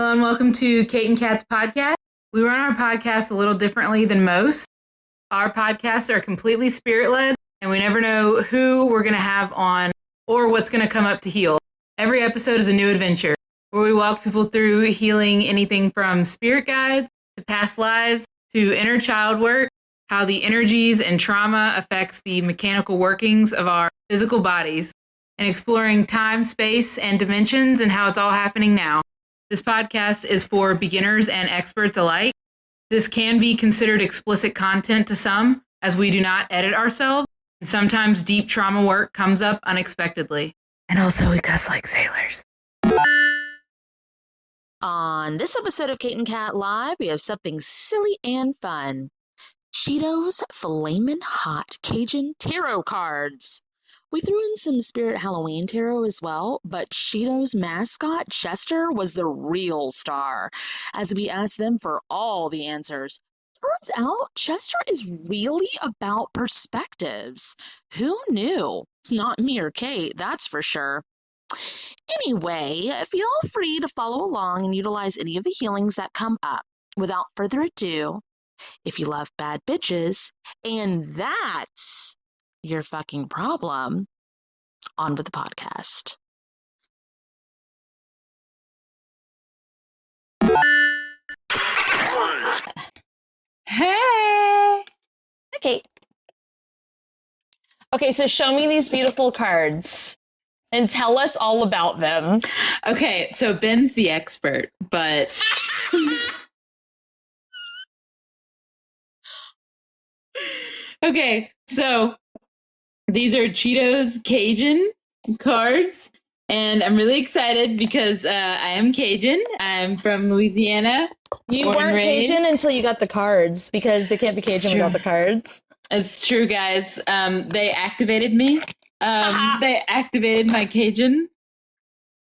Hello and welcome to KaptinKate's podcast. We run our podcast a little differently than most. Our podcasts are completely spirit-led, and we never know who we're going to have on or what's going to come up to heal. Every episode is a new adventure, where we walk people through healing anything from spirit guides to past lives to inner child work, how the energies and trauma affects the mechanical workings of our physical bodies, and exploring time, space, and dimensions and how it's all happening now. This podcast is for beginners and experts alike. This can be considered explicit content to some, as we do not edit ourselves, and sometimes deep trauma work comes up unexpectedly. And also, we cuss like sailors. On this episode of KaptinKate Live, we have something silly and fun. Cheetos Flamin' Hot Cajun Tarot Cards. We threw in some Spirit Halloween tarot as well, but Cheetos mascot, Chester, was the real star, as we asked them for all the answers. Turns out, Chester is really about perspectives. Who knew? Not me or Kate, that's for sure. Anyway, feel free to follow along and utilize any of the healings that come up. Without further ado, if you love bad bitches, and that's your fucking problem, on with the podcast. Hey! Okay. Okay, so show me these beautiful cards and tell us all about them. Okay, so Ben's the expert, but... Okay, so these are Cheetos Cajun cards, and I'm really excited because I am Cajun. I'm from Louisiana. You weren't Cajun until you got the cards, because they can't be Cajun without the cards. It's true, guys. They activated me. They activated my Cajun.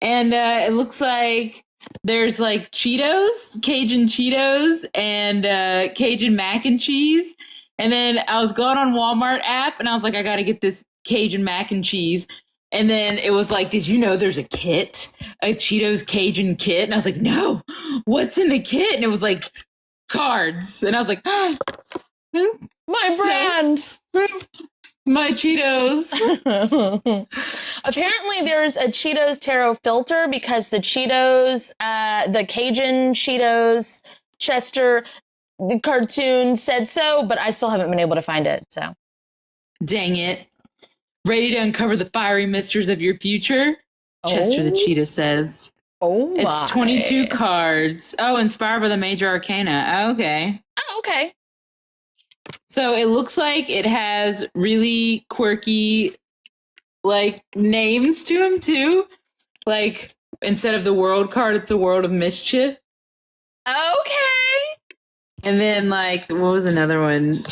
And it looks like there's like Cheetos, Cajun Cheetos, and Cajun mac and cheese. And then I was going on Walmart app and I was like, I got to get this Cajun mac and cheese. And then it was like, did you know there's a kit, a Cheetos Cajun kit? And I was like, no, what's in the kit? And it was like cards. And I was like, my brand. My Cheetos. Apparently there's a Cheetos tarot filter because the Cheetos, the Cajun Cheetos, Chester, the cartoon said so, but I still haven't been able to find it. So, dang it. Ready to uncover the fiery mysteries of your future? Chester the Cheetah says. Oh, it's 22 cards. Oh, inspired by the major arcana. Oh, okay. Oh, okay. So it looks like it has really quirky, like, names to them, too. Like, instead of the world card, it's a world of mischief. Okay. And then, like, what was another one?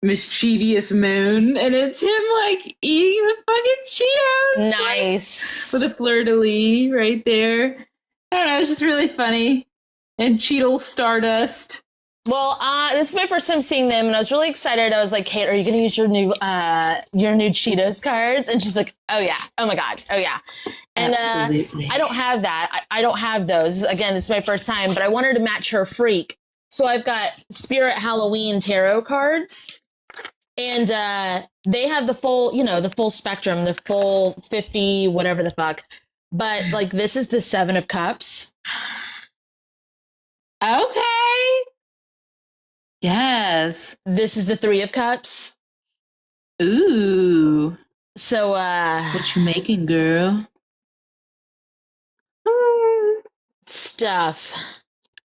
Mischievous Moon. And it's him, like, eating the fucking Cheetos. Nice. Like, with a fleur-de-lis right there. I don't know, it's just really funny. And Cheetle Stardust. Well, this is my first time seeing them, and I was really excited. I was like, Kate, are you going to use your new Cheetos cards? And she's like, oh, yeah. Oh, my God. Oh, yeah. And I don't have that. I don't have those. Again, this is my first time, but I wanted to match her freak. So I've got Spirit Halloween tarot cards, and they have the full spectrum, the full 50, whatever the fuck. But, like, this is the 7 of Cups. Okay. Yes. This is the 3 of Cups. Ooh. So, what you making, girl? Stuff.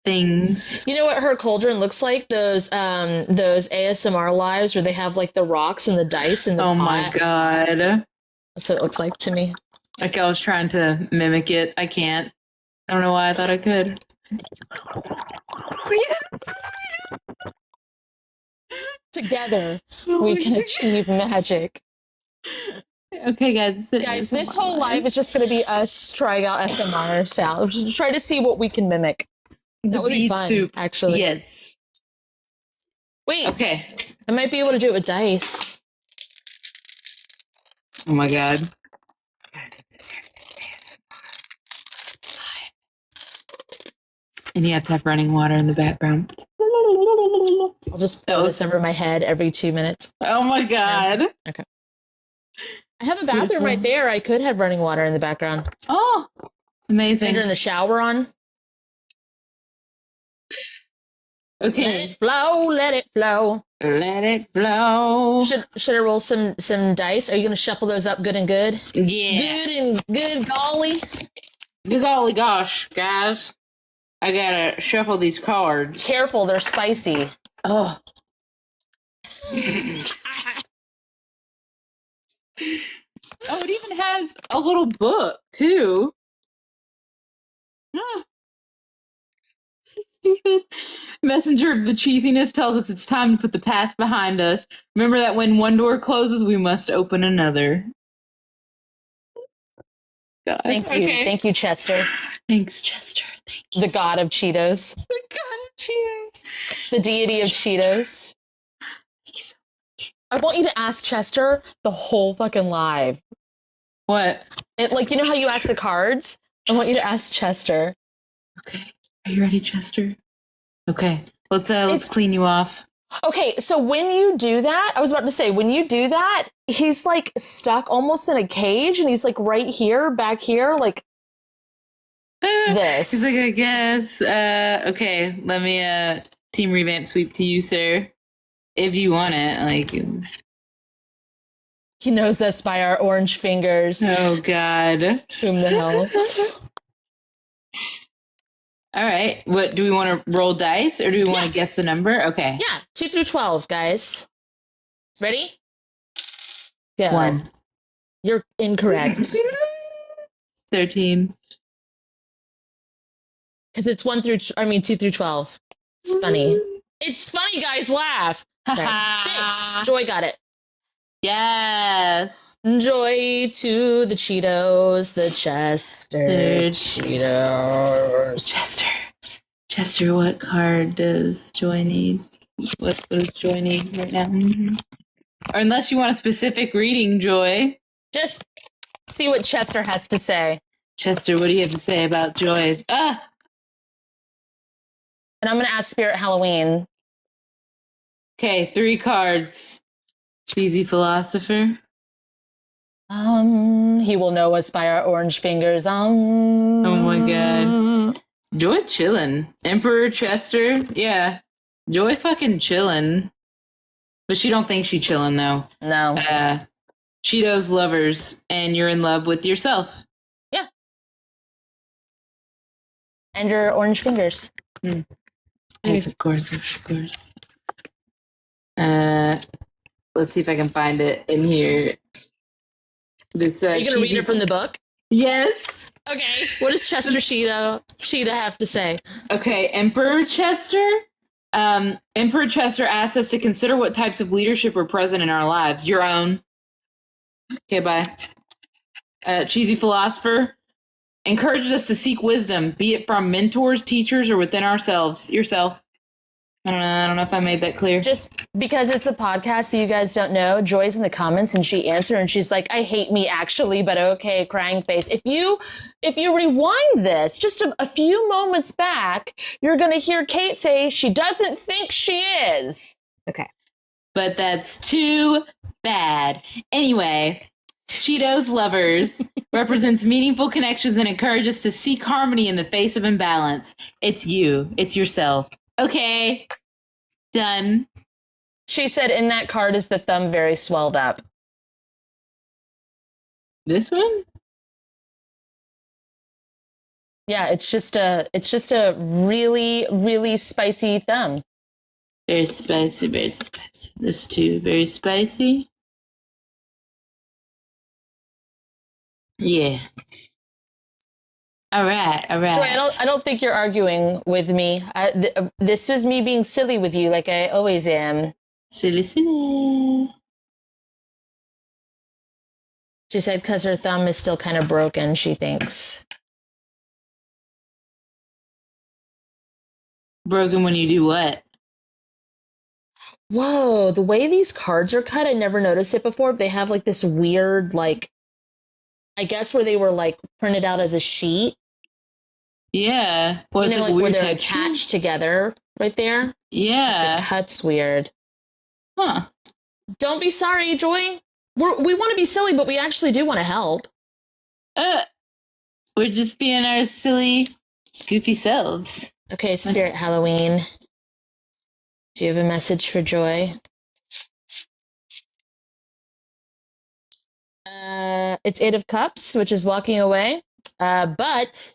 Things. You know what her cauldron looks like? Those ASMR lives where they have, like, the rocks and the dice in the pot. Oh, my God. That's what it looks like to me. Like, I was trying to mimic it. I can't. I don't know why I thought I could. Yes. Together, we can achieve magic. Okay, guys. Guys, this whole live is just going to be us trying out SMR sounds. Just try to see what we can mimic. That would be fun, soup. Actually. Yes. Wait. Okay. I might be able to do it with dice. Oh, my God. And you have to have running water in the background. I'll just pour this over my head every 2 minutes. Oh my God. No? Okay. I have a bathroom right there. I could have running water in the background. Oh, amazing. Turn the shower on. Okay. Let it flow, let it flow. Let it flow. Should I roll some dice? Are you gonna shuffle those up good and good? Yeah. Good golly. Good golly gosh, guys. I gotta shuffle these cards. Careful, they're spicy. Oh. Oh, it even has a little book, too. Oh. So stupid. Messenger of the cheesiness tells us it's time to put the past behind us. Remember that when one door closes, we must open another. God. Thank you. Okay. Thank you, Chester. Thanks, Chester. Thank you. The god of Cheetos. The god of Cheetos. The deity of Cheetos. I want you to ask Chester the whole fucking live. What? Like, you know how you ask the cards? I want you to ask Chester. Okay. Are you ready, Chester? Okay. Let's clean you off. Okay, so when you do that, I was about to say, when you do that, he's like stuck almost in a cage and he's like right here, back here, like this. He's like, I guess. Okay, let me team revamp sweep to you, sir. If you want it, like. He knows us by our orange fingers. Oh God. Whom the hell? All right. What do we want to roll dice or do we want to guess the number? Okay. Yeah, 2 through 12, guys. Ready? Go. 1. You're incorrect. 13. Because it's 2 through 12. It's funny. It's funny, guys. Laugh. Sorry. 6. Joy got it. Yes. Joy to the Cheetos, the Chester Cheetos. Chester, what card does Joy need? What does Joy need right now? Or unless you want a specific reading, Joy. Just see what Chester has to say. Chester, what do you have to say about Joy? Ah! And I'm going to ask Spirit Halloween. Okay, 3 cards. Cheesy philosopher. He will know us by our orange fingers. Oh my God. Joy chillin'. Emperor Chester. Yeah. Joy fucking chillin'. But she don't think she chillin' though. No. Cheetos lovers, and you're in love with yourself. Yeah. And your orange fingers. Yes, of course. Let's see if I can find it in here. This, Are you going to read it from the book? Yes. Okay. What does Chester Cheetah have to say? Okay, Emperor Chester. Emperor Chester asks us to consider what types of leadership are present in our lives. Your own. Okay, bye. Cheesy philosopher encourages us to seek wisdom, be it from mentors, teachers, or within ourselves. Yourself. I don't know if I made that clear. Just because it's a podcast, so you guys don't know, Joy's in the comments and she answered and she's like, I hate me actually, but okay, crying face. If you rewind this just a few moments back, you're going to hear Kate say she doesn't think she is. Okay. But that's too bad. Anyway, Cheetos lovers represents meaningful connections and encourages to seek harmony in the face of imbalance. It's you. It's yourself. Okay. Done. She said in that card is the thumb very swelled up. This one? Yeah, it's just a really, really spicy thumb. Very spicy, very spicy. This too, very spicy. Yeah. All right. Joy, I don't think you're arguing with me. This was me being silly with you, like I always am. Silly. She said because her thumb is still kind of broken, she thinks. Broken when you do what? Whoa, the way these cards are cut, I never noticed it before. They have like this weird, like, I guess where they were like printed out as a sheet. Yeah. Well, You it's know, like a like where weird they're texture. attached together right there. Yeah. The cut's weird. Huh. Don't be sorry, Joy. We want to be silly, but we actually do want to help. We're just being our silly, goofy selves. Okay, Spirit Halloween. Do you have a message for Joy? It's Eight of Cups, which is walking away. But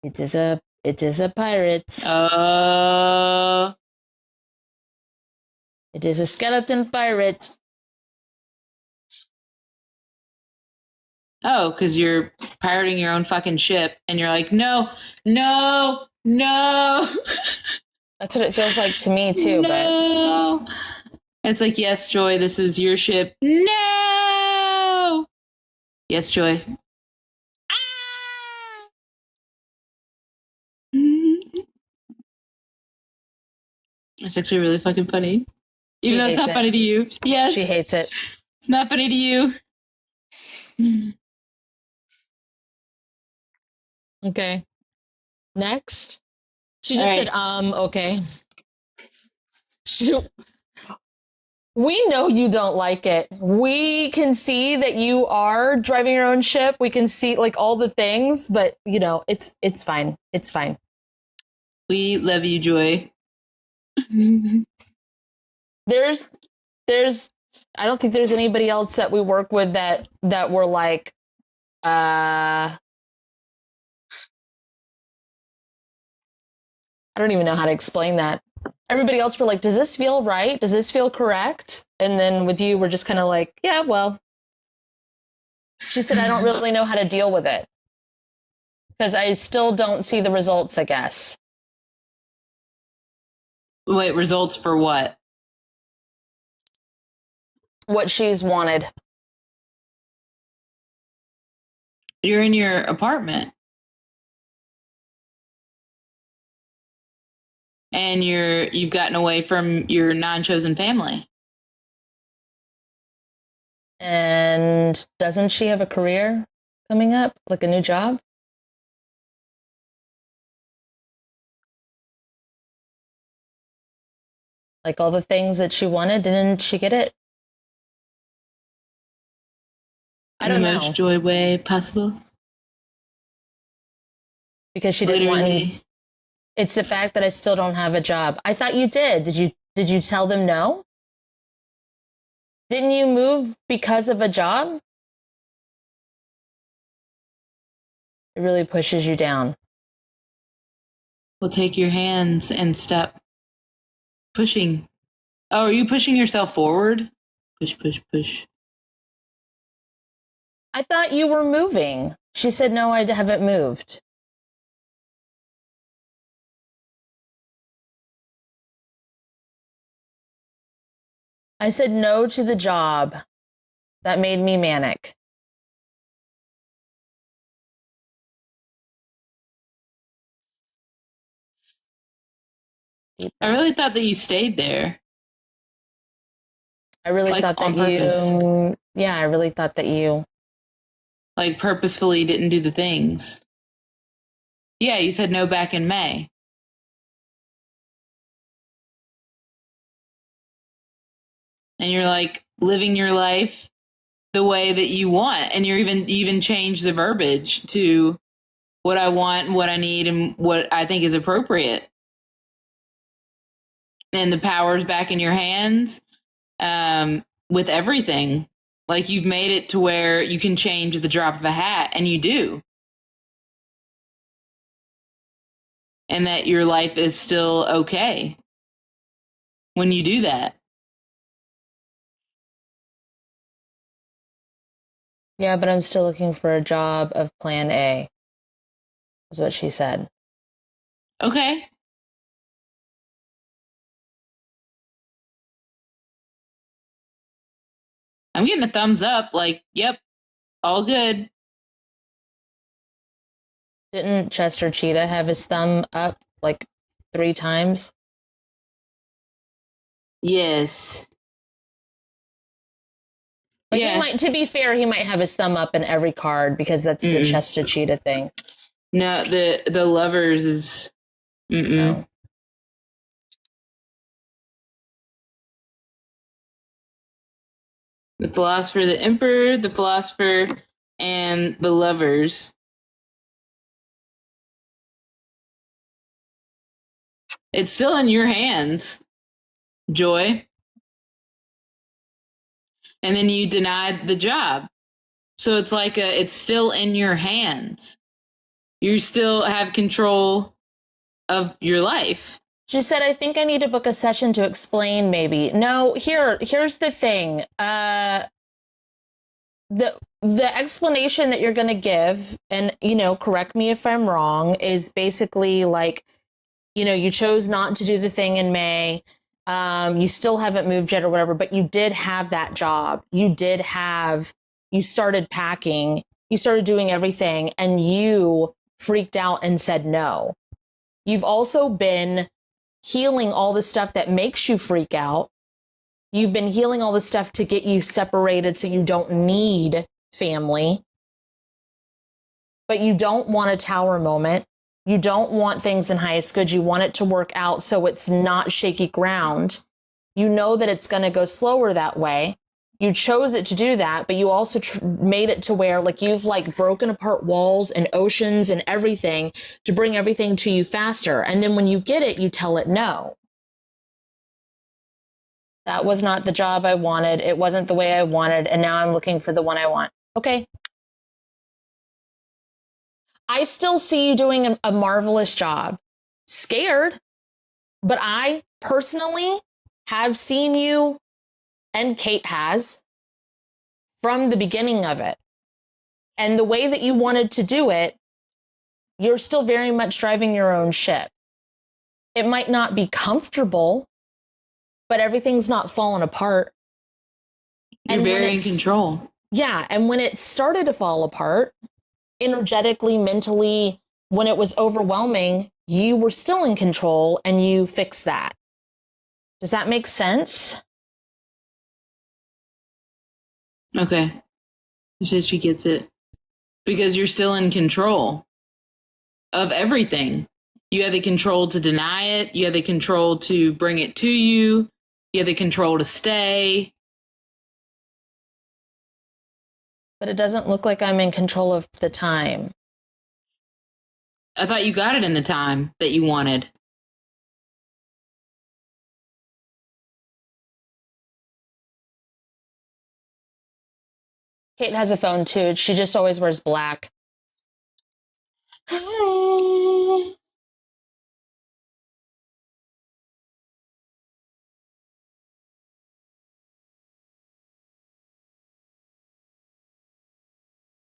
it is a pirate. It is a skeleton pirate. Oh, because you're pirating your own fucking ship, and you're like, no. That's what it feels like to me too. No. But it's like, yes, Joy, this is your ship. No. Yes, Joy. It's actually really fucking funny. Even though it's not funny to you. Yes. She hates it. It's not funny to you. Okay. Next. She just said, okay. We know you don't like it. We can see that you are driving your own ship. We can see like all the things, but you know, it's fine. It's fine. We love you, Joy. There's I don't think there's anybody else that we work with that we're like I don't even know how to explain that. Everybody else were like, does this feel right? Does this feel correct? And then with you, we're just kind of like, yeah, well. She said, I don't really know how to deal with it. Because I still don't see the results, I guess. Wait, results for what? What she's wanted. You're in your apartment. And you've gotten away from your non-chosen family. And doesn't she have a career coming up? Like a new job? Like all the things that she wanted, didn't she get it? I don't know. In the most joy way possible. Because she didn't want. It's the fact that I still don't have a job. I thought you did. Did you tell them no? Didn't you move because of a job? It really pushes you down. Well, take your hands and stop pushing. Oh, are you pushing yourself forward? Push, push, push. I thought you were moving. She said, no, I haven't moved. I said no to the job. That made me manic. I really thought that you stayed there. I really thought that you. Yeah, I really thought that you. Like purposefully didn't do the things. Yeah, you said no back in May. And you're like living your life the way that you want. And you even changed the verbiage to what I want, what I need, and what I think is appropriate. And the power's back in your hands with everything. Like you've made it to where you can change at the drop of a hat, and you do. And that your life is still okay when you do that. Yeah, but I'm still looking for a job of plan A, is what she said. Okay. I'm getting a thumbs up, like, yep, all good. Didn't Chester Cheetah have his thumb up like 3 times? Yes. But yeah. To be fair, he might have his thumb up in every card because that's the Chester Cheetah thing. No, the lovers is No. The philosopher, the emperor, the philosopher, and the lovers. It's still in your hands, Joy. And then you denied the job. So it's like it's still in your hands. You still have control of your life. She said, I think I need to book a session to explain maybe. No, here's the thing. The explanation that you're going to give, and, correct me if I'm wrong, is basically like, you chose not to do the thing in May. You still haven't moved yet or whatever, but you did have that job. You started packing, you started doing everything, and you freaked out and said no. You've also been healing all the stuff that makes you freak out. You've been healing all the stuff to get you separated so you don't need family. But you don't want a tower moment. You don't want things in highest good. You want it to work out so it's not shaky ground. You know that it's going to go slower that way. You chose it to do that, but you also made it to where you've broken apart walls and oceans and everything to bring everything to you faster. And then when you get it, you tell it no. That was not the job I wanted. It wasn't the way I wanted. And now I'm looking for the one I want. Okay. I still see you doing a marvelous job. Scared, but I personally have seen you, and Kate has, from the beginning of it. And the way that you wanted to do it, you're still very much driving your own ship. It might not be comfortable, but everything's not falling apart. You're very in control. Yeah, and when it started to fall apart, energetically, mentally, when it was overwhelming, you were still in control and you fixed that. Does that make sense? Okay. She said she gets it. Because you're still in control of everything. You have the control to deny it. You have the control to bring it to you. You have the control to stay. But it doesn't look like I'm in control of the time. I thought you got it in the time that you wanted. Kate has a phone too. She just always wears black.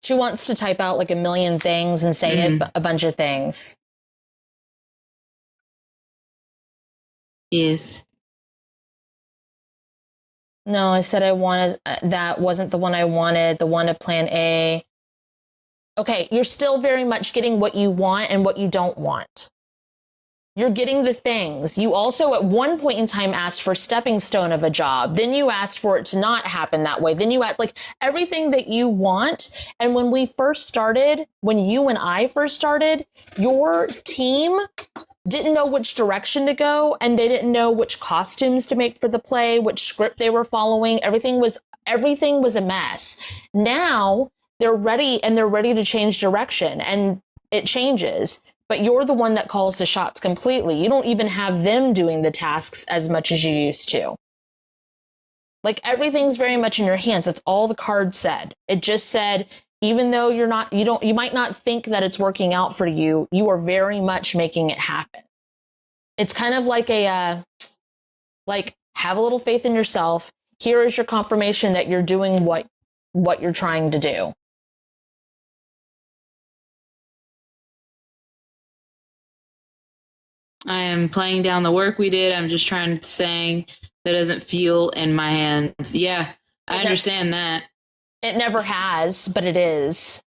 She wants to type out a million things and say a bunch of things. Yes. No, I said I wanted, that wasn't the one I wanted, the one at plan A. Okay, you're still very much getting what you want and what you don't want. You're getting the things. You also at one point in time asked for a stepping stone of a job. Then you asked for it to not happen that way. Then you asked everything that you want. And when we first started, when you and I first started, your team didn't know which direction to go, and they didn't know which costumes to make for the play, which script they were following. Everything was a mess. Now they're ready, and they're ready to change direction, and it changes. But you're the one that calls the shots completely. You don't even have them doing the tasks as much as you used to. Everything's very much in your hands. That's all the card said. It just said, even though you might not think that it's working out for you, you are very much making it happen. It's kind of have a little faith in yourself. Here is your confirmation that you're doing what you're trying to do. I am playing down the work we did. I'm just trying to saying that doesn't feel in my hands. Yeah, I understand that. It never has, but it is.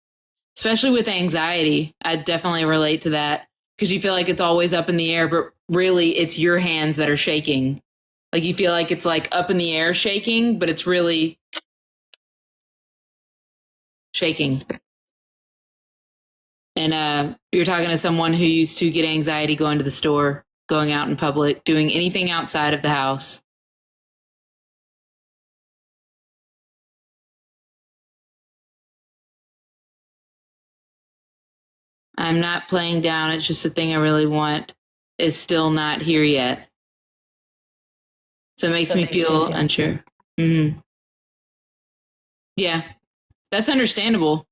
Especially with anxiety. I definitely relate to that because you feel like it's always up in the air, but really it's your hands that are shaking. You feel like it's up in the air shaking, but it's really shaking. And you're talking to someone who used to get anxiety going to the store, going out in public, doing anything outside of the house. I'm not playing down. It's just a thing I really want is still not here yet. So it makes me feel unsure. Mm-hmm. Yeah, that's understandable.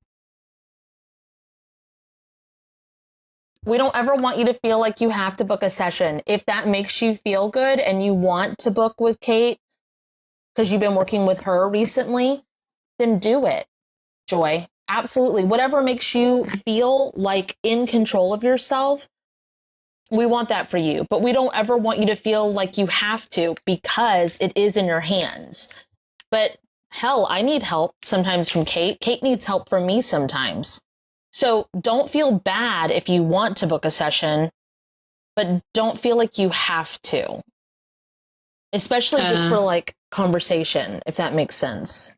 We don't ever want you to feel like you have to book a session. If that makes you feel good and you want to book with Kate because you've been working with her recently, then do it, Joy. Absolutely. Whatever makes you feel like in control of yourself, we want that for you. But we don't ever want you to feel like you have to because it is in your hands. But hell, I need help sometimes from Kate. Kate needs help from me sometimes. So don't feel bad if you want to book a session, but don't feel like you have to. Especially just for like conversation, if that makes sense.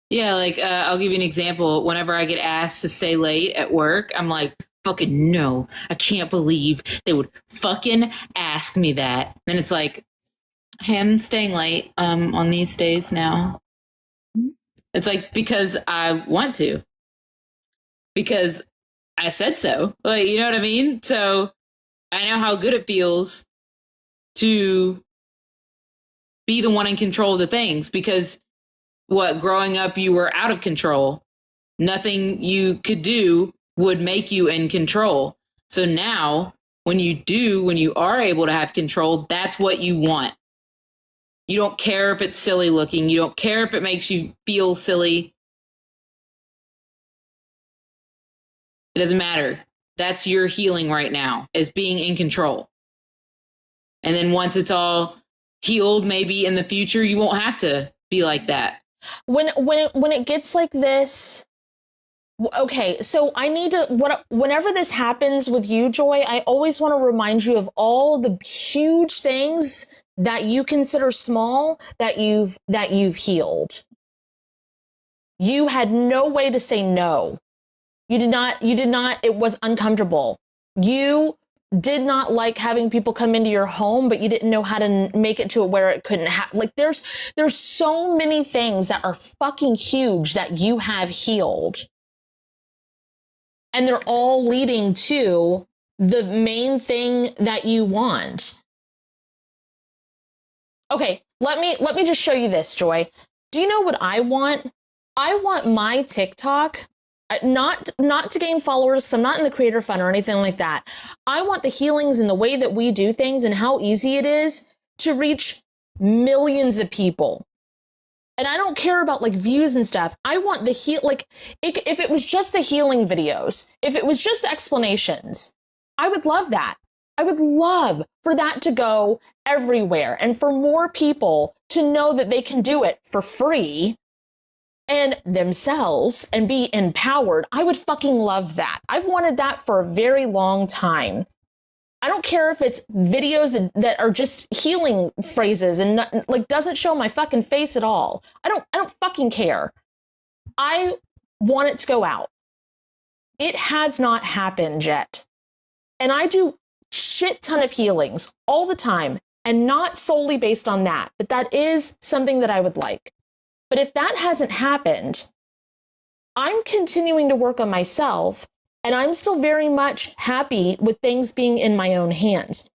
Yeah, like I'll give you an example. Whenever I get asked to stay late at work, I'm like, fucking no, I can't believe they would fucking ask me that. And it's like, hey, I'm staying late on these days now. It's like, because I want to. Because I said so. Like, you know what I mean? So I know how good it feels to be the one in control of the things, because growing up, you were out of control. Nothing you could do would make you in control. So now when you are able to have control, that's what you want. You don't care if it's silly looking. You don't care if it makes you feel silly. It doesn't matter. That's your healing right now, is being in control. And then once it's all healed, maybe in the future, you won't have to be like that. When it gets like this, okay, so I need to, whenever this happens with you, Joy, I always want to remind you of all the huge things that you consider small that you've healed. You had no way to say no. You did not, it was uncomfortable. You did not like having people come into your home, but you didn't know how to make it to where it couldn't happen. Like there's so many things that are fucking huge that you have healed. And they're all leading to the main thing that you want. Okay, let me just show you this, Joy. Do you know what I want? I want my TikTok, not to gain followers, so I'm not in the creator fund or anything like that. I want the healings and the way that we do things and how easy it is to reach millions of people. And I don't care about like views and stuff. I want the if it was just the healing videos, if it was just the explanations, I would love that. I would love for that to go everywhere and for more people to know that they can do it for free and themselves and be empowered. I would fucking love that. I've wanted that for a very long time. I don't care if it's videos that are just healing phrases and not, like doesn't show my fucking face at all. I don't fucking care. I want it to go out. It has not happened yet. And I do shit ton of healings all the time, and not solely based on that, but that is something that I would like. But if that hasn't happened, I'm continuing to work on myself, and I'm still very much happy with things being in my own hands.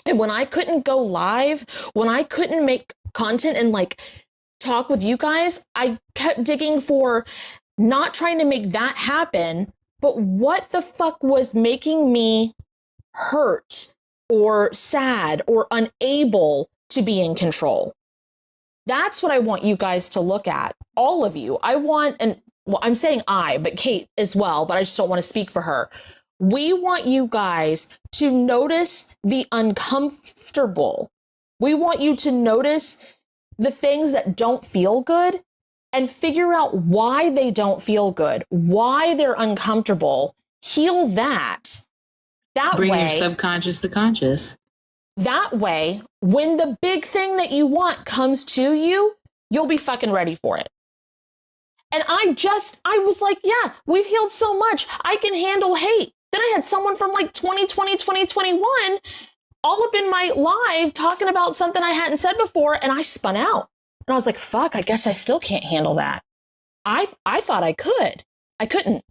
And when I couldn't go live, when I couldn't make content and like talk with you guys, I kept digging for not trying to make that happen, but what the fuck was making me hurt or sad or unable to be in control. That's what I want you guys to look at, all of you. I want, and well, I'm saying I, but Kate as well, but I just don't want to speak for her. We want you guys to notice the uncomfortable. We want you to notice the things that don't feel good and figure out why they don't feel good, why they're uncomfortable. Heal that. That Bring way, your subconscious to conscious. That way, when the big thing that you want comes to you, you'll be fucking ready for it. And I was like, yeah, we've healed so much. I can handle hate. Then I had someone from like 2020, 2021 all up in my live talking about something I hadn't said before, and I spun out. And I was like, fuck, I guess I still can't handle that. I thought I could. I couldn't.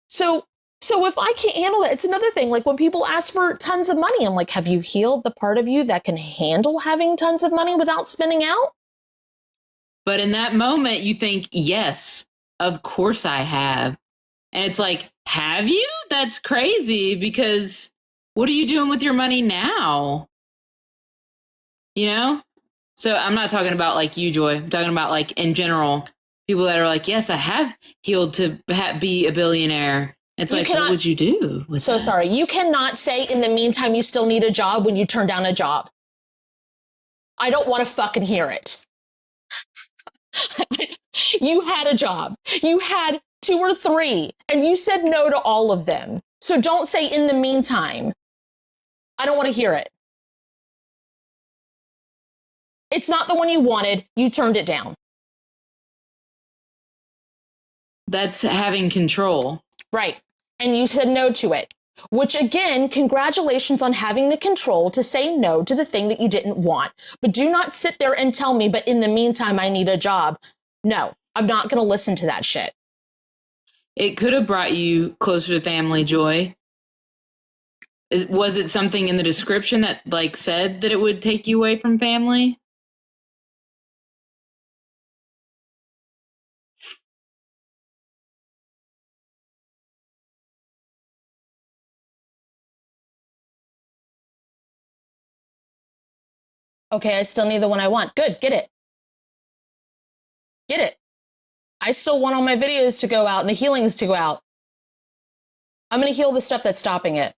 So if I can't handle that, it's another thing. Like when people ask for tons of money, I'm like, have you healed the part of you that can handle having tons of money without spinning out? But in that moment, you think, yes, of course I have. And it's like, have you? That's crazy, because what are you doing with your money now? You know? So I'm not talking about like you, Joy. I'm talking about like in general, people that are like, yes, I have healed to be a billionaire. It's like, what would you do with that? Sorry. You cannot say in the meantime you still need a job when you turn down a job. I don't want to fucking hear it. You had a job. You had 2 or 3, and you said no to all of them. So don't say in the meantime. I don't want to hear it. It's not the one you wanted. You turned it down. That's having control. Right. And you said no to it, which again, congratulations on having the control to say no to the thing that you didn't want. But do not sit there and tell me, but in the meantime, I need a job. No, I'm not going to listen to that shit. It could have brought you closer to family, Joy. Was it something in the description that like said that it would take you away from family? Okay, I still need the one I want. Good, get it. Get it. I still want all my videos to go out and the healings to go out. I'm going to heal the stuff that's stopping it.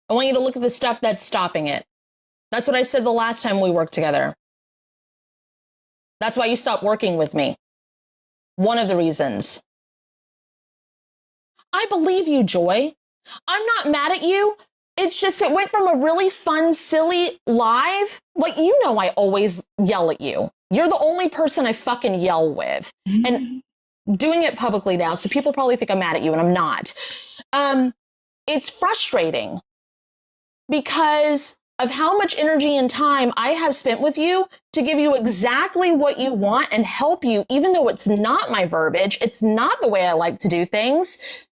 I want you to look at the stuff that's stopping it. That's what I said the last time we worked together. That's why you stopped working with me. One of the reasons. I believe you, Joy. I'm not mad at you. It's just it went from a really fun, silly live. Like, you know, I always yell at you. You're the only person I fucking yell with. And doing it publicly now, so people probably think I'm mad at you, and I'm not. It's frustrating because of how much energy and time I have spent with you to give you exactly what you want and help you, even though it's not my verbiage, it's not the way I like to do things.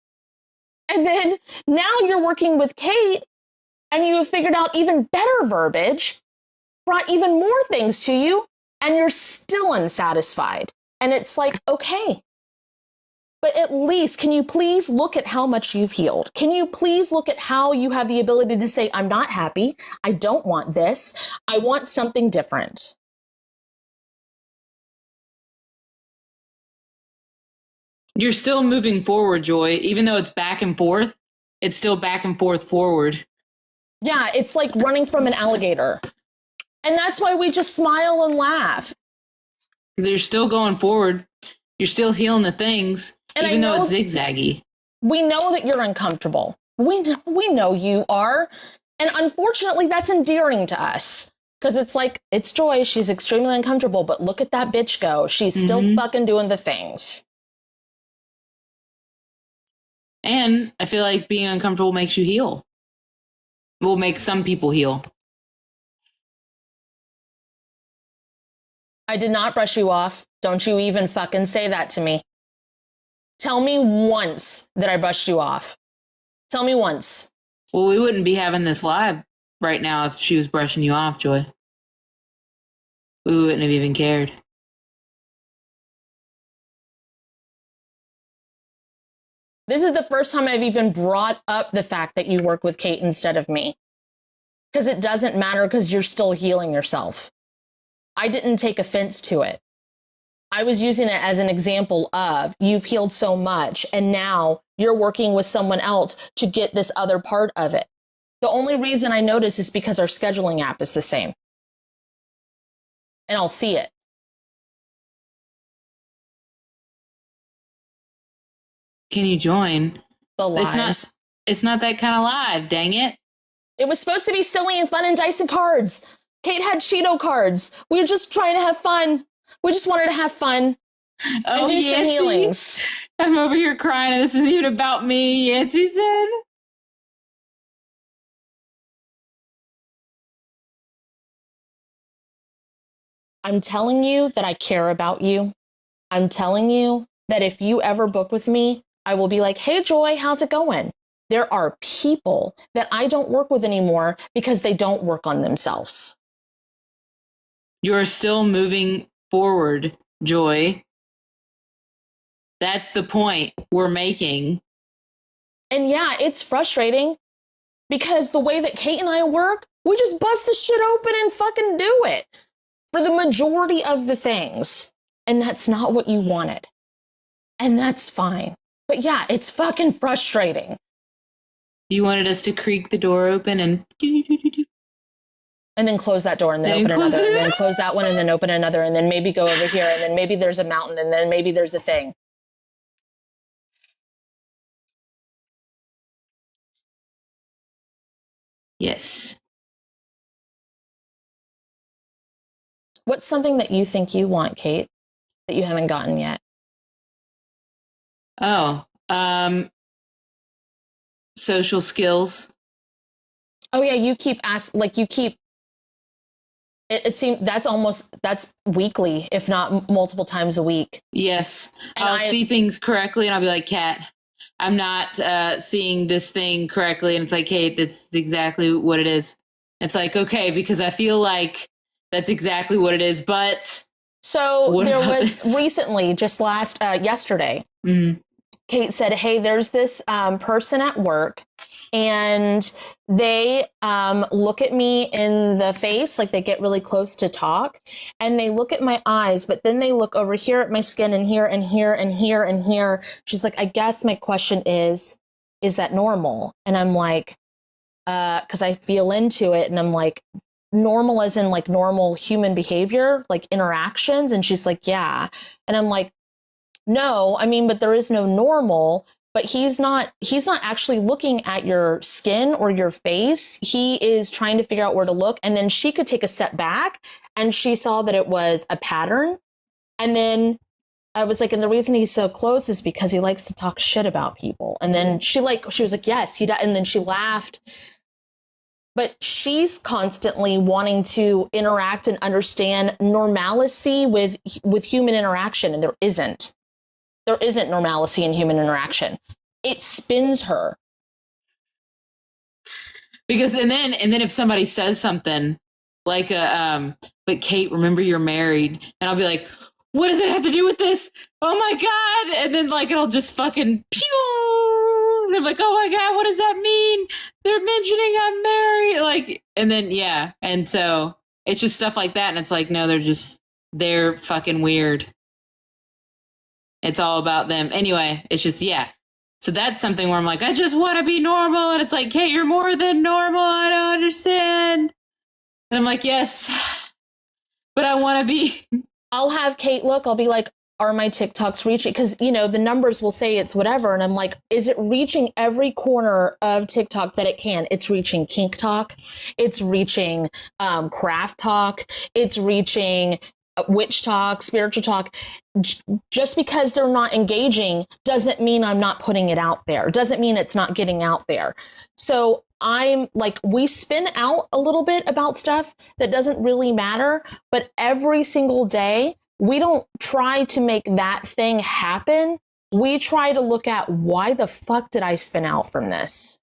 And then now you're working with Kate and you have figured out even better verbiage, brought even more things to you, and you're still unsatisfied. And it's like, okay, but at least can you please look at how much you've healed? Can you please look at how you have the ability to say, I'm not happy. I don't want this. I want something different. You're still moving forward, Joy. Even though it's back and forth, it's still back and forth forward. Yeah, it's like running from an alligator. And that's why we just smile and laugh. You're still going forward. You're still healing the things, and even though it's zigzaggy. We know that you're uncomfortable. We know you are. And unfortunately, that's endearing to us. Because it's like, it's Joy. She's extremely uncomfortable, but look at that bitch go. She's still fucking doing the things. And I feel like being uncomfortable makes you heal. Will make some people heal. I did not brush you off. Don't you even fucking say that to me. Tell me once that I brushed you off. Tell me once. Well, we wouldn't be having this live right now if she was brushing you off, Joy. We wouldn't have even cared. This is the first time I've even brought up the fact that you work with Kate instead of me. Because it doesn't matter because you're still healing yourself. I didn't take offense to it. I was using it as an example of you've healed so much and now you're working with someone else to get this other part of it. The only reason I notice is because our scheduling app is the same. And I'll see it. Can you join? The lives. It's not that kind of live, dang it. It was supposed to be silly and fun and dice and cards. Kate had Cheeto cards. We were just trying to have fun. We just wanted to have fun and do some healings. I'm over here crying, and this is even about me, Yancy said. I'm telling you that I care about you. I'm telling you that if you ever book with me, I will be like, hey, Joy, how's it going? There are people that I don't work with anymore because they don't work on themselves. You're still moving forward, Joy. That's the point we're making. And yeah, it's frustrating because the way that Kate and I work, we just bust the shit open and fucking do it for the majority of the things. And that's not what you wanted. And that's fine. But yeah, it's fucking frustrating. You wanted us to creak the door open and then close that door and then open another and then close that one and then open another and then maybe go over here and then maybe there's a mountain and then maybe there's a thing. Yes. What's something that you think you want, Kate, that you haven't gotten yet? Oh, social skills. Oh yeah, you keep it seems that's weekly, if not multiple times a week. Yes. And I'll see things correctly and I'll be like, Kat, I'm not seeing this thing correctly. And it's like, Kate, that's exactly what it is. It's like, okay, because I feel like that's exactly what it is. But so there was recently, just yesterday, Kate said, hey, there's this person at work and they look at me in the face, like they get really close to talk and they look at my eyes, but then they look over here at my skin and here and here and here and here. She's like, I guess my question is that normal? And I'm like, because I feel into it and I'm like, normal as in like normal human behavior, like interactions? And she's like, yeah. And I'm like, no, I mean, but there is no normal, but he's not actually looking at your skin or your face. He is trying to figure out where to look. And then she could take a step back and she saw that it was a pattern. And then I was like, and the reason he's so close is because he likes to talk shit about people. And then she was like, yes, he does. And then she laughed. But she's constantly wanting to interact and understand normalcy with human interaction. And there isn't normalcy in human interaction. It spins her. Because and then if somebody says something like but Kate, remember you're married, and I'll be like, what does it have to do with this? Oh my God. And then like it'll just fucking pew. And they're like, oh my God, what does that mean? They're mentioning I'm married. Like, and then yeah. And so it's just stuff like that. And it's like, no, they're fucking weird. It's all about them. Anyway, it's just, yeah. So that's something where I'm like, I just want to be normal. And it's like, Kate, you're more than normal. I don't understand. And I'm like, yes, but I want to be. I'll have Kate look. I'll be like, are my TikToks reaching? Because, the numbers will say it's whatever. And I'm like, is it reaching every corner of TikTok that it can? It's reaching kink talk. It's reaching craft talk. It's reaching witch talk, spiritual talk. Just because they're not engaging doesn't mean I'm not putting it out there. Doesn't mean it's not getting out there. So I'm like, we spin out a little bit about stuff that doesn't really matter, but every single day, we don't try to make that thing happen. We try to look at, why the fuck did I spin out from this?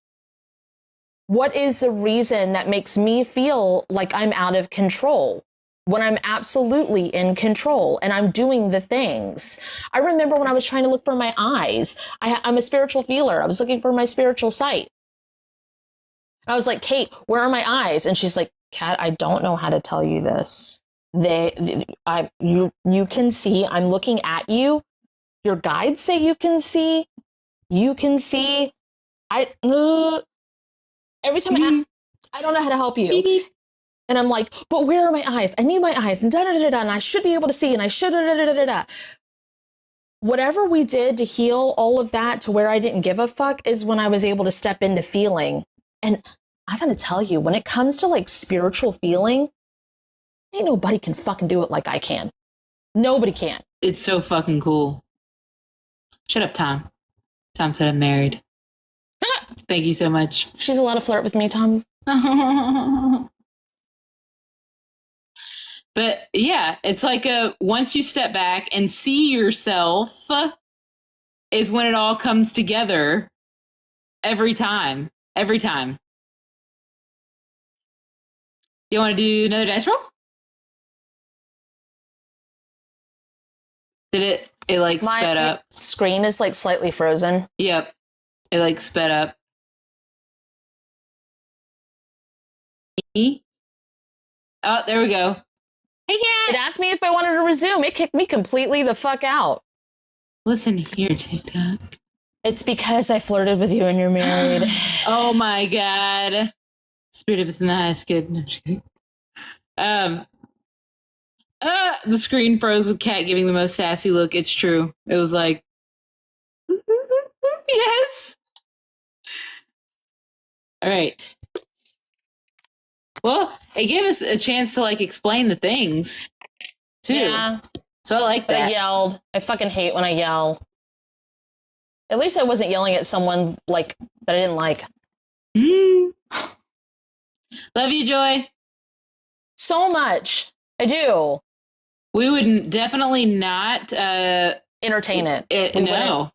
What is the reason that makes me feel like I'm out of control when I'm absolutely in control and I'm doing the things? I remember when I was trying to look for my eyes, I'm a spiritual feeler. I was looking for my spiritual sight. I was like, Kate, where are my eyes? And she's like, Kat, I don't know how to tell you this. You can see, I'm looking at you. Your guides say you can see. You can see. Every time I don't know how to help you. And I'm like, but where are my eyes? I need my eyes. And da-da-da-da-da. And I should be able to see. And I should da-da-da-da-da-da. Whatever we did to heal all of that to where I didn't give a fuck is when I was able to step into feeling. And I gotta tell you, when it comes to like spiritual feeling, Ain't nobody can fucking do it like I can. Nobody can. It's so fucking cool. Shut up, Tom. Tom said I'm married. Thank you so much. She's allowed to flirt with me, Tom. But yeah, it's like once you step back and see yourself is when it all comes together every time. Every time. You want to do another dice roll? Did it like sped up? Screen is like slightly frozen. Yep. It like sped up. Oh, there we go. Hey, cat. It asked me if I wanted to resume. It kicked me completely the fuck out. Listen here, TikTok. It's because I flirted with you and you're married. Oh my god. Spirit of it's in the highest good. No, I'm just kidding. The screen froze with Cat giving the most sassy look. It's true. It was like, yes. All right. Well, it gave us a chance to like explain the things too. Yeah. So I like that. I yelled. I fucking hate when I yell. At least I wasn't yelling at someone like that I didn't like. Love you, Joy. So much. I do. We would definitely not Entertain it. No.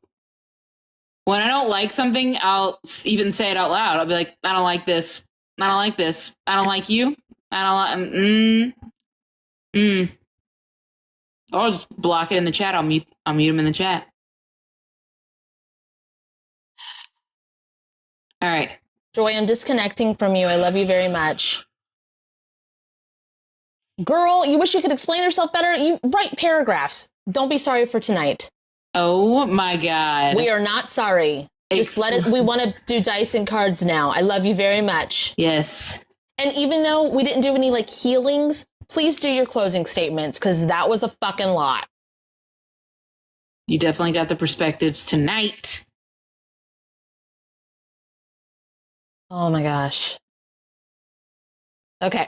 When I don't like something, I'll even say it out loud. I'll be like, I don't like this. I don't like this. I don't like you. I don't like. Or I'll just block it in the chat. I'll mute them in the chat. All right. Joy, I'm disconnecting from you. I love you very much. Girl, you wish you could explain yourself better? You write paragraphs. Don't be sorry for tonight. Oh my god. We are not sorry. Just let it. We want to do dice and cards now. I love you very much. Yes. And even though we didn't do any like healings, please do your closing statements because that was a fucking lot. You definitely got the perspectives tonight. Oh my gosh. Okay.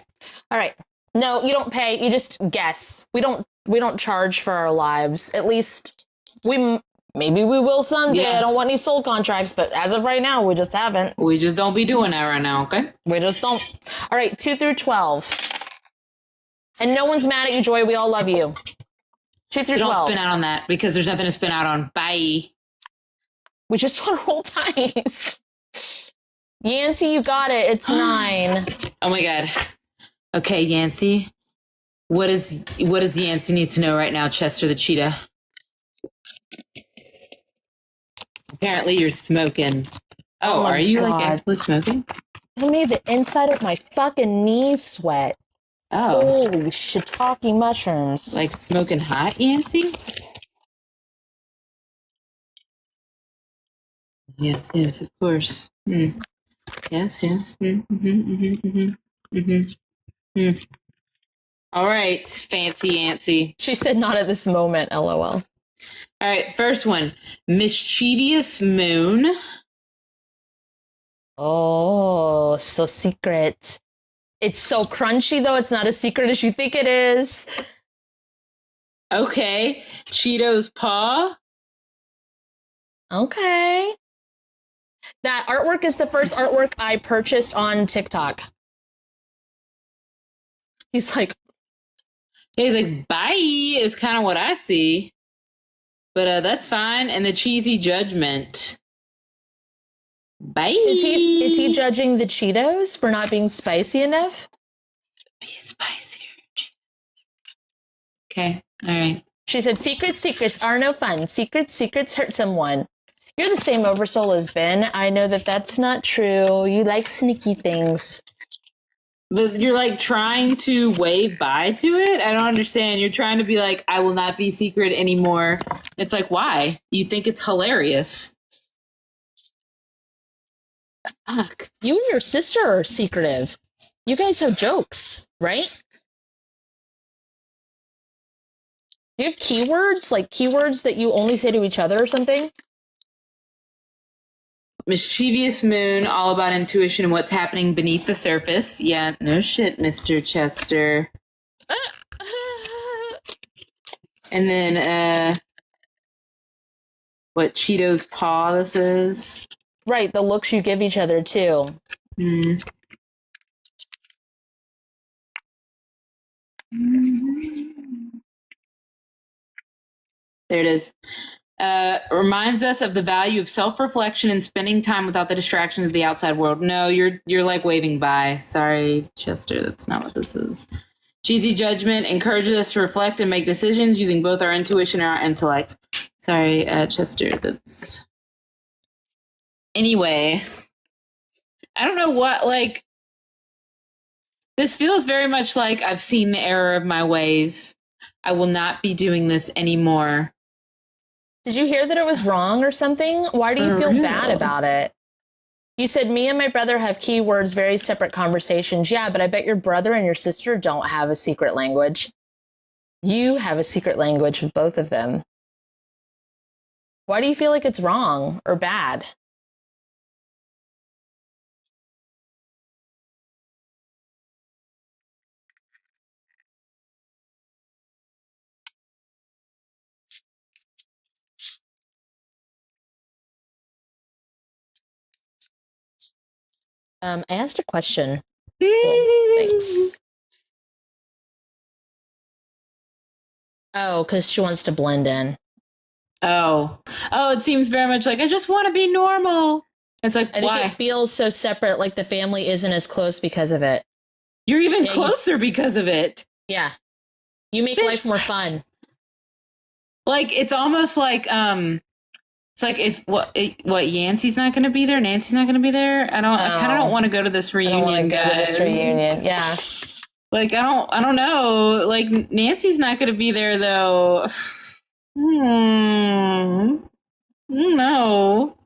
All right. No, you don't pay. You just guess. We don't charge for our lives. At least maybe we will someday. Yeah. I don't want any soul contracts, but as of right now, we just haven't. We just don't be doing that right now, okay? We just don't. All right, 2 through 12. And no one's mad at you, Joy. We all love you. 2 through 12. Don't spin out on that because there's nothing to spin out on. Bye. We just want to roll dice. Yancey, you got it. It's 9. Oh my god. Okay, Yancey. What does Yancey need to know right now, Chester the Cheetah? Apparently you're smoking. Oh, are you like actually smoking? I made the inside of my fucking knees sweat. Oh. Holy shiitake mushrooms. Like smoking hot, Yancey? Yes, of course. Yes. All right, fancy Yancey. She said not at this moment, LOL. All right, first one. Mischievous Moon. Oh, so secret. It's so crunchy, though. It's not as secret as you think it is. Okay. Cheetos Paw. Okay. That artwork is the first artwork I purchased on TikTok. He's like, bye is kind of what I see. But that's fine. And the Cheesy Judgment. Bye. Is he judging the Cheetos for not being spicy enough? Be spicier. Okay. All right. She said, secrets are no fun. Secrets hurt someone. You're the same oversoul as Ben. I know that that's not true. You like sneaky things. But you're like trying to wave bye to it? I don't understand. You're trying to be like, I will not be secret anymore. It's like, why? You think it's hilarious. Fuck. You and your sister are secretive. You guys have jokes, right? Do you have keywords? Like keywords that you only say to each other or something? Mischievous Moon, all about intuition and what's happening beneath the surface. Yeah, no shit, Mr. Chester. And then, what Cheetos paw this is. Right, the looks you give each other, too. Mm. There it is. Reminds us of the value of self-reflection and spending time without the distractions of the outside world. No, you're like waving by. Sorry, Chester, that's not what this is. Cheesy judgment encourages us to reflect and make decisions using both our intuition and our intellect. Sorry, Chester, that's... Anyway, I don't know what, like... This feels very much like I've seen the error of my ways. I will not be doing this anymore. Did you hear that it was wrong or something? Why do you feel bad about it? You said, me and my brother have keywords, very separate conversations. Yeah, but I bet your brother and your sister don't have a secret language. You have a secret language with both of them. Why do you feel like it's wrong or bad? I asked a question. Cool. Thanks. Oh, because she wants to blend in. Oh, it seems very much like I just want to be normal. It's like, I think it feels so separate, like the family isn't as close because of it. You're even closer because of it. Yeah. You make life more fun. Like, it's almost like, it's like if, Yancey's not going to be there? Nancy's not going to be there? I kind of don't want to go to this reunion, guys. Yeah. Like, I don't know. Like, Nancy's not going to be there, though. No.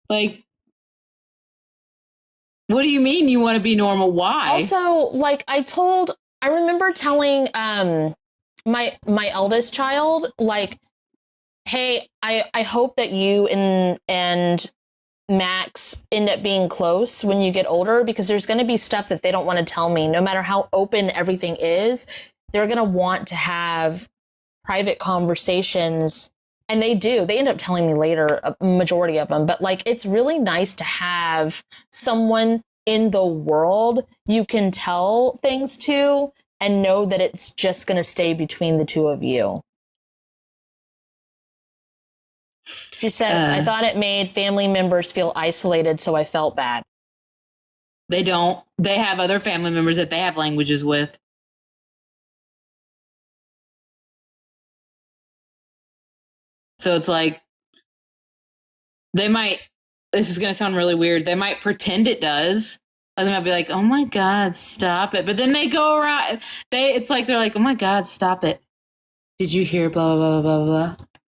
Like, what do you mean you want to be normal? Why? Also, like I remember telling my eldest child, like, hey, I hope that you and Max end up being close when you get older, because there's going to be stuff that they don't want to tell me. No matter how open everything is, they're going to want to have private conversations. And they do. They end up telling me later, a majority of them. But like, it's really nice to have someone in the world you can tell things to and know that it's just going to stay between the two of you. She said, I thought it made family members feel isolated, so I felt bad. They don't. They have other family members that they have languages with. So it's like, they might, this is going to sound really weird, they might pretend it does. And they might be like, oh my God, stop it. But then they go around, it's like, they're like, oh my God, stop it. Did you hear blah, blah, blah, blah, blah.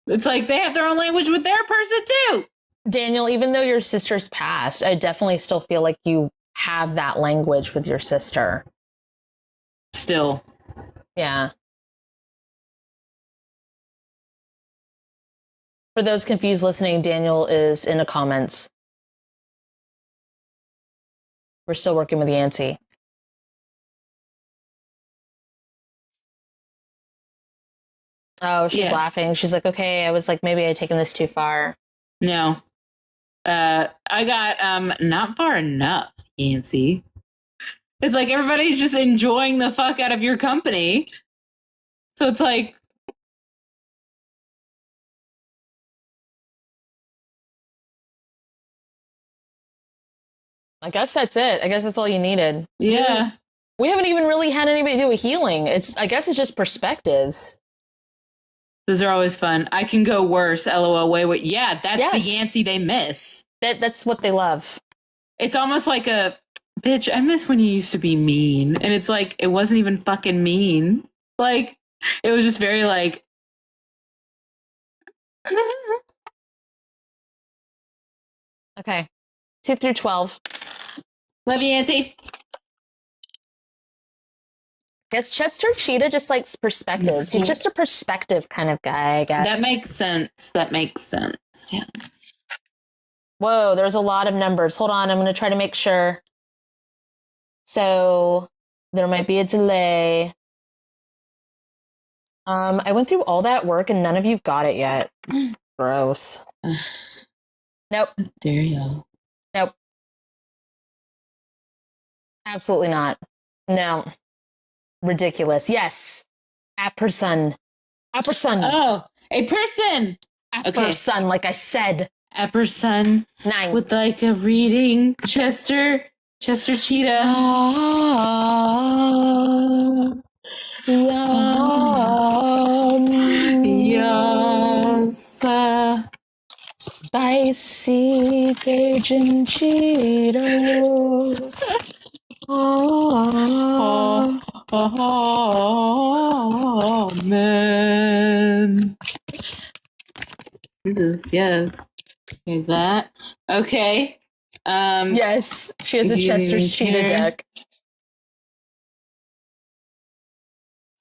It's like they have their own language with their person too. Daniel, even though your sister's passed, I definitely still feel like you have that language with your sister. Still. Yeah. For those confused listening, Daniel is in the comments. We're still working with Yancy. Oh, she's laughing. She's like, okay, I was like, maybe I'd taken this too far. No. I got not far enough, Yancy. It's like everybody's just enjoying the fuck out of your company. So it's like, I guess that's it. I guess that's all you needed. yeah. We haven't even really had anybody do a healing. I guess it's just perspectives. Those are always fun. I can go worse. LOL. Wait. Yeah, that's the Yancy they miss. That's what they love. It's almost like a, bitch, I miss when you used to be mean. And it's like, it wasn't even fucking mean. Like, it was just very like. Okay. 2 through 12. Love you, Yancy. Guess Chester Cheetah just likes perspectives. He's just a perspective kind of guy, I guess. That makes sense. Yes. Whoa, there's a lot of numbers. Hold on, I'm going to try to make sure. So There might be a delay. I went through all that work and none of you got it yet. Gross. Nope. Dare y'all. Nope. Absolutely not. No. Ridiculous. Yes. Apperson. Oh, a person. Apperson, like I said. A person 9. with like a reading Chester Cheetah. Yes. Spicy Cajun Cheetos. Oh, man. Yes. Is that okay? Yes, she has a Chester's Cheetah deck.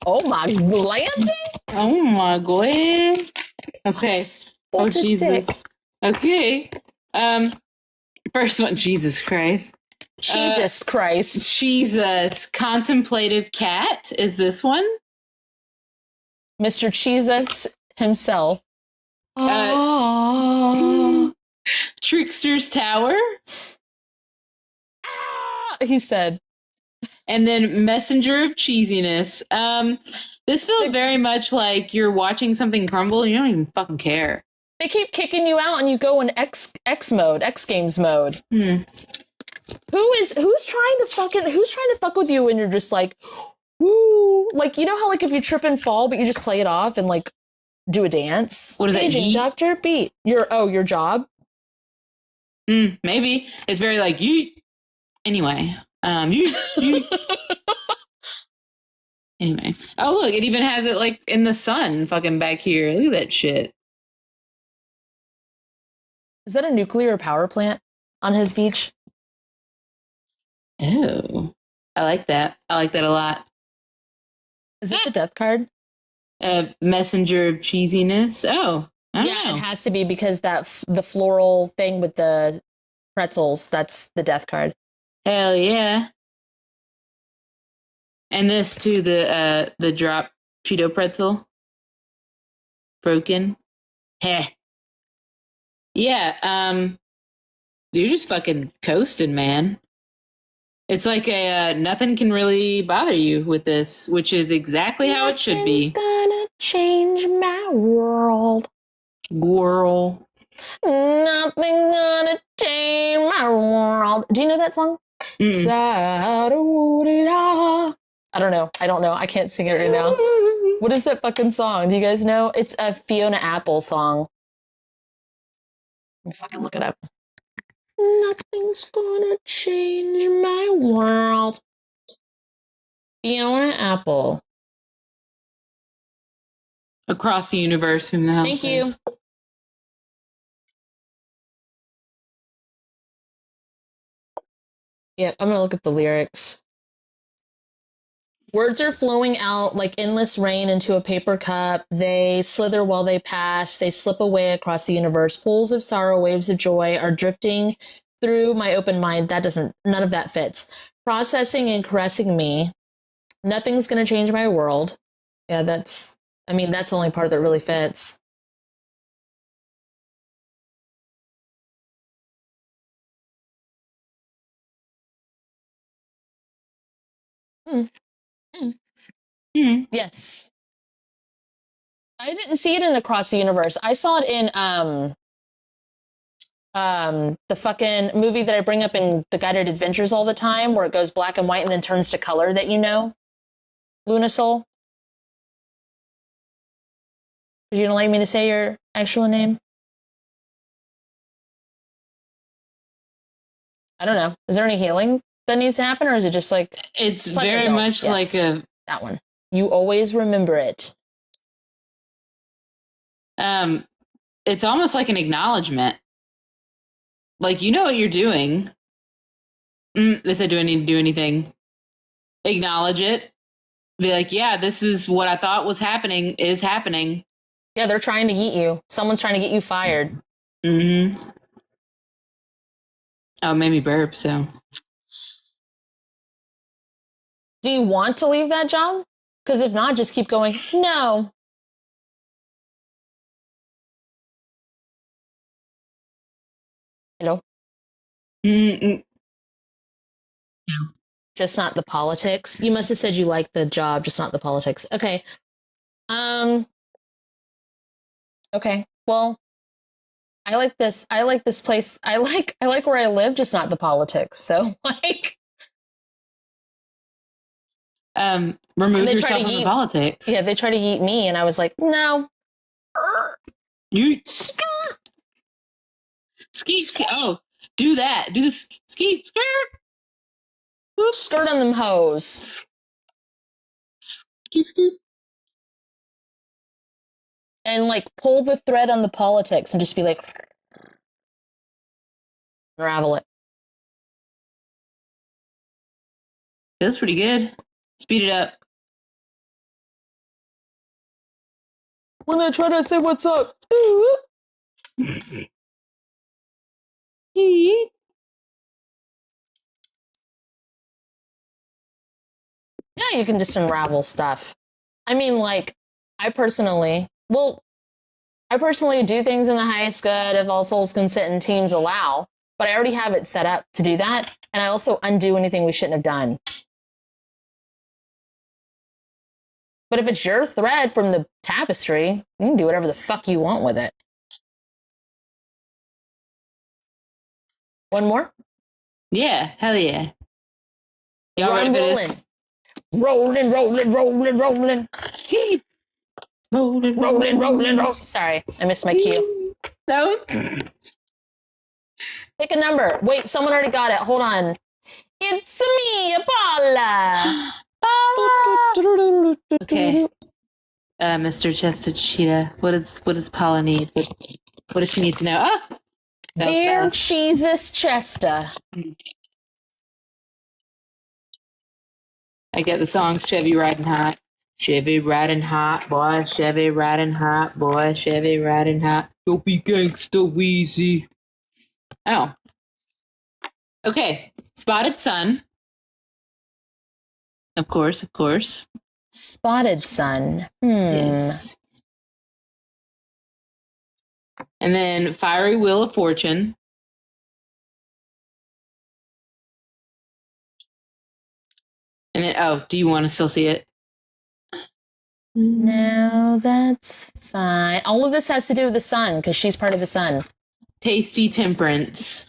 Oh my Landy! Oh my god. Okay. Oh Jesus. Dick. Okay. First one, Jesus Christ. Jesus Christ. Jesus. Contemplative cat is this one? Mr. Jesus himself. Trickster's Tower. He said. And then Messenger of Cheesiness. This feels very much like you're watching something crumble and you don't even fucking care. They keep kicking you out and you go in X mode, X Games mode. Who's trying to fuck with you and you're just like, woo, like, you know how like if you trip and fall but you just play it off and like do a dance? What is that? Aging Dr. Beat. Your job? Maybe. It's very like you anyway. You anyway. Oh look, it even has it like in the sun fucking back here. Look at that shit. Is that a nuclear power plant on his beach? Oh. I like that. I like that a lot. Is it the death card? Messenger of Cheesiness. Oh. I don't know. It has to be because the floral thing with the pretzels, that's the death card. Hell yeah. And this too, the drop Cheeto pretzel. Broken. Heh. Yeah, you're just fucking coasting, man. It's like a nothing can really bother you with this, which is exactly how it should be. Nothing's gonna change my world. Girl. Nothing's gonna change my world. Do you know that song? I don't know. I can't sing it right now. What is that fucking song? Do you guys know? It's a Fiona Apple song. Let me fucking look it up. Nothing's gonna change my world. Fiona Apple. Across the universe, whom the hell Thank says? you. Yeah, I'm gonna look at the lyrics. Words are flowing out like endless rain into a paper cup. They slither while they pass. They slip away across the universe. Pools of sorrow, waves of joy are drifting through my open mind. None of that fits. Processing and caressing me. Nothing's going to change my world. Yeah, that's the only part that really fits. Yes. I didn't see it in Across the Universe. I saw it in the fucking movie that I bring up in the Guided Adventures all the time, where it goes black and white and then turns to color, that you know, Lunasol. Would you like me to say your actual name? I don't know. Is there any healing that needs to happen, or is it just like it's very much like a that one? You always remember it. It's almost like an acknowledgement. Like, you know what you're doing. They said, do I need to do anything? Acknowledge it. Be like, yeah, this is what I thought was happening is happening. Yeah, they're trying to eat you. Someone's trying to get you fired. Oh, it made me burp, so. Do you want to leave that job? Because if not, just keep going. No. Hello? Mm-mm. Just not the politics. You must have said you like the job, just not the politics. Okay. Okay. Well, I like this. I like this place. I like where I live, just not the politics. So like, and Remove they try to yourself from the yeet. politics. Yeah, they try to yeet me, and I was like, no. You skeet, skeet. Oh, do that. Do the skeet, skirt. Oops. Skirt on them hoes. Skeet, skeet. And like pull the thread on the politics and just be like, unravel it. That's pretty good. Speed it up. When they try to say what's up. Yeah, you can just unravel stuff. I mean, like, I personally do things in the highest good if all souls consent and teams allow, but I already have it set up to do that, and I also undo anything we shouldn't have done. But if it's your thread from the tapestry, you can do whatever the fuck you want with it. One more? Yeah, hell yeah. Y'all ready for this? Rolling. Rolling. Sorry, I missed my cue. No. Pick a number. Wait, someone already got it. Hold on. It's me, Paula. Okay. Mr. Chested Cheetah, what does Paula need? What does she need to know? Ah! Dear Jesus Chester. I get the song Chevy Riding Hot. Chevy riding hot, boy. Chevy riding hot, boy. Chevy riding hot. Don't be gangsta Wheezy. Oh. Okay. Spotted Sun. Of course. Spotted Sun. Yes. And then Fiery Wheel of Fortune. And then, do you want to still see it? No, that's fine. All of this has to do with the sun because she's part of the sun. Tasty Temperance.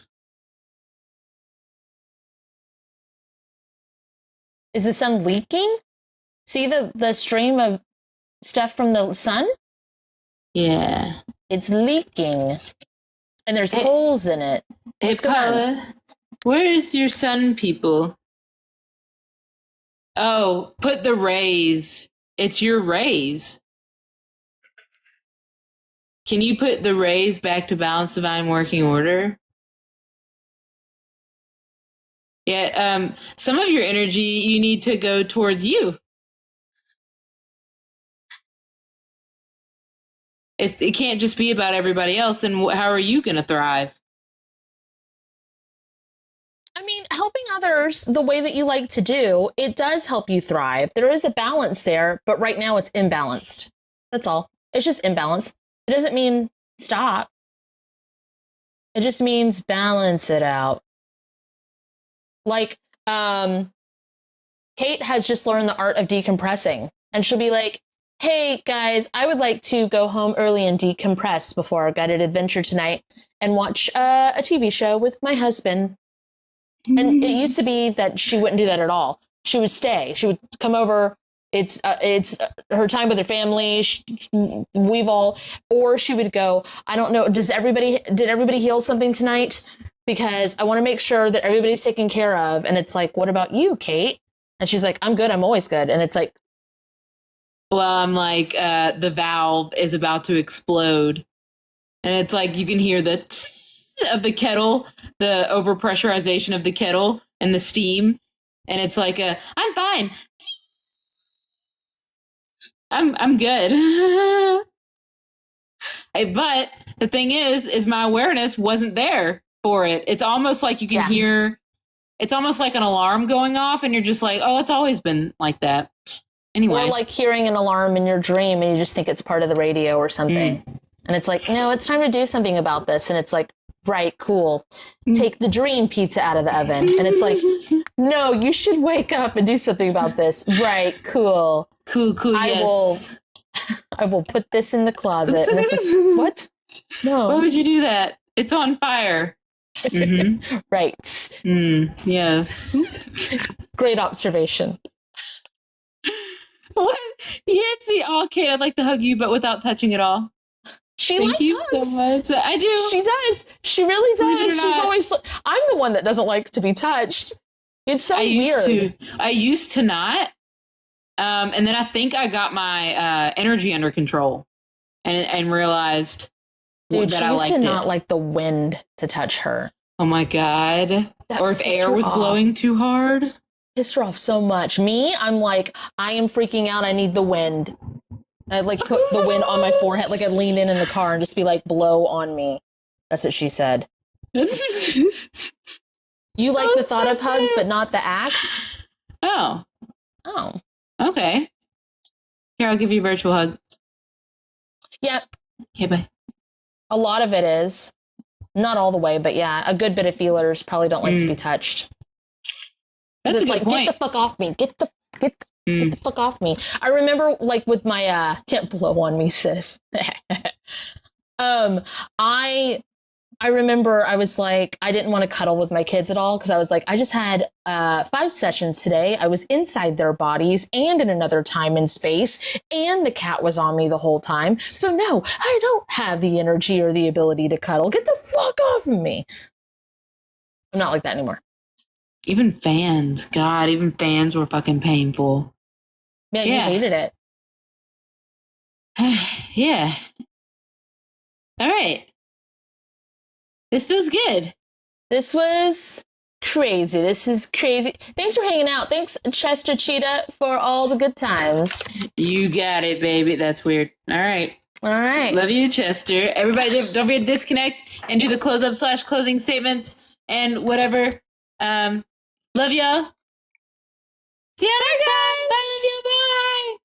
Is the sun leaking? See the stream of stuff from the sun? Yeah. It's leaking. And there's holes in it. Hey, Paula, where is your sun, people? Oh, put the rays. It's your rays. Can you put the rays back to balanced divine working order? Yeah, some of your energy you need to go towards you. It can't just be about everybody else. And how are you going to thrive? I mean, helping others the way that you like to do, it does help you thrive. There is a balance there, but right now it's imbalanced. That's all. It's just imbalanced. It doesn't mean stop. It just means balance it out. Like, Kate has just learned the art of decompressing, and she'll be like, hey guys, I would like to go home early and decompress before our guided adventure tonight and watch a TV show with my husband. And it used to be that she wouldn't do that at all. She would stay. She would come over. It's her time with her family. Or she would go, I don't know. Did everybody heal something tonight? Because I want to make sure that everybody's taken care of. And it's like, what about you, Kate? And she's like, I'm good. I'm always good. And it's like, well, I'm like, the valve is about to explode. And it's like, you can hear the of the kettle, the overpressurization of the kettle and the steam. And it's like, I'm fine. I'm good. But the thing is my awareness wasn't there for it. It's almost like you can hear it's almost like an alarm going off, and you're just like, oh, it's always been like that. Anyway. Or like hearing an alarm in your dream and you just think it's part of the radio or something. And it's like, no, it's time to do something about this. And it's like, right, cool. Take the dream pizza out of the oven. And it's like, no, you should wake up and do something about this. Right, cool. Cool, yes. I will put this in the closet. And it's like, what? No. Why would you do that? It's on fire. Mm-hmm. Right. Yes. Great observation. What? Yancy, oh, Kate, I'd like to hug you, but without touching at all. Thank you hugs. So much. I do. She does. She really does. She's always. I'm the one that doesn't like to be touched. It's so weird. I used to not, and then I think I got my energy under control, and realized Dude, that she I used liked to it. not like the wind to touch her. Oh my god! Or if air was blowing too hard. Pissed her off so much. Me, I'm like, I am freaking out. I need the wind. I'd like put the wind on my forehead. Like I'd lean in the car and just be like, blow on me. That's what she said. You like the thought of hugs, but not the act? Oh. Oh. Okay. Here, I'll give you a virtual hug. Yep. Okay, bye. A lot of it is. Not all the way, but yeah, a good bit of feelers probably don't like to be touched. That's it's a good like, point. get the fuck off me. Get the fuck off me. I remember like with my can't blow on me, sis. I remember I was like, I didn't want to cuddle with my kids at all because I was like, I just had 5 sessions today. I was inside their bodies and in another time and space, and the cat was on me the whole time. So no, I don't have the energy or the ability to cuddle. Get the fuck off of me. I'm not like that anymore. Even fans. God, even fans were fucking painful. Yeah, you hated it. Yeah. All right. This feels good. This was crazy. This is crazy. Thanks for hanging out. Thanks, Chester Cheetah, for all the good times. You got it, baby. That's weird. All right. All right. Love you, Chester. Everybody, don't forget to disconnect and do the close up / closing statements and whatever. Love y'all. See you next time. Bye, love you. Bye.